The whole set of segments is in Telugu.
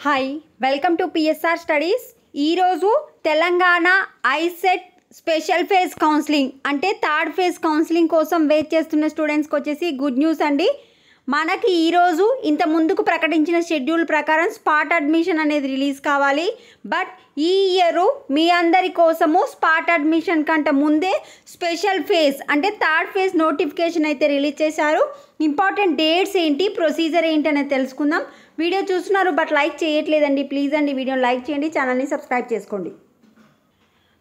Hi welcome to P S R studies. ఈరోజు Telangana ICET special phase counselling అంటే థర్డ్ ఫేజ్ కౌన్సిలింగ్ కోసం వెయిట్ చేస్తున్న స్టూడెంట్స్కి వచ్చేసి గుడ్ న్యూస్ అండి. మనకి ఈరోజు ఇంత ముందుకు ప్రకటించిన షెడ్యూల్ ప్రకారం స్పాట్ అడ్మిషన్ అనేది రిలీజ్ కావాలి. బట్ ఈ ఇయర్ మీ అందరి కోసము స్పాట్ అడ్మిషన్ కంటే ముందే స్పెషల్ ఫేజ్ అంటే థర్డ్ ఫేజ్ నోటిఫికేషన్ అయితే రిలీజ్ చేశారు. ఇంపార్టెంట్ డేట్స్ ఏంటి, ప్రొసీజర్ ఏంటి అనేది తెలుసుకుందాం. వీడియో చూస్తున్నారు బట్ లైక్ చేయట్లేదండి, ప్లీజ్ అండి వీడియోని లైక్ చేయండి, ఛానల్ని సబ్స్క్రైబ్ చేసుకోండి.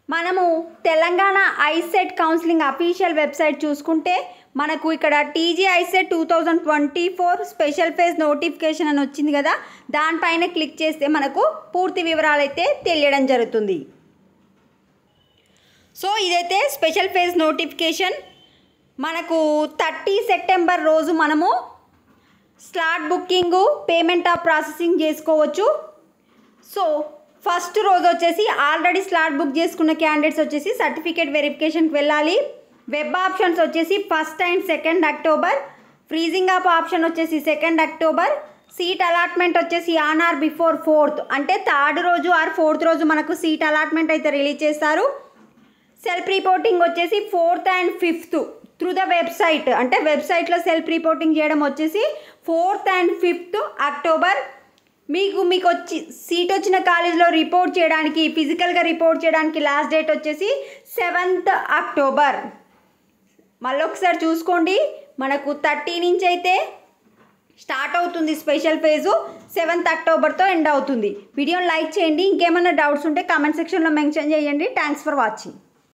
మనము Telangana ICET counselling official website చూసుకుంటే మనకు ఇక్కడ TG ICET 2024 special phase notification అని వచ్చింది కదా, దానిపైన క్లిక్ చేస్తే మనకు పూర్తి వివరాలు అయితే తెలియడం జరుగుతుంది. సో ఇదైతే స్పెషల్ ఫేజ్ నోటిఫికేషన్. మనకు 30 సెప్టెంబర్ రోజు మనము slot booking, payment of processing చేసుకోవచ్చు. సో ఫస్ట్ రోజు వచ్చేసి ఆల్రెడీ స్లాట్ బుక్ చేసుకున్న క్యాండిడేట్స్ వచ్చేసి సర్టిఫికేట్ వెరిఫికేషన్కి వెళ్ళాలి. వెబ్ ఆప్షన్స్ వచ్చేసి 1st and 2nd October, freezing of option వచ్చేసి 2nd అక్టోబర్, సీట్ అలాట్మెంట్ వచ్చేసి ఆన్ ఆర్ బిఫోర్ 4th అంటే థర్డ్ రోజు ఆర్ 4th రోజు మనకు సీట్ అలాట్మెంట్ అయితే రిలీజ్ చేస్తారు. సెల్ఫ్ రిపోర్టింగ్ వచ్చేసి 4th and 5th through the website అంటే వెబ్సైట్లో సెల్ఫ్ రిపోర్టింగ్ చేయడం వచ్చేసి 4th and 5th అక్టోబర్. మీకు వచ్చి సీట్ వచ్చిన కాలేజ్లో రిపోర్ట్ చేయడానికి, ఫిజికల్గా రిపోర్ట్ చేయడానికి లాస్ట్ డేట్ వచ్చేసి 7th అక్టోబర్. మళ్ళీ ఒకసారి చూసుకోండి, మనకు 30 నుంచి అయితే స్టార్ట్ అవుతుంది స్పెషల్ ఫేజు, 7th అక్టోబర్తో ఎండ్ అవుతుంది. వీడియోని లైక్ చేయండి, ఇంకేమైనా డౌట్స్ ఉంటే కామెంట్ సెక్షన్లో మెన్షన్ చేయండి. Thanks for watching.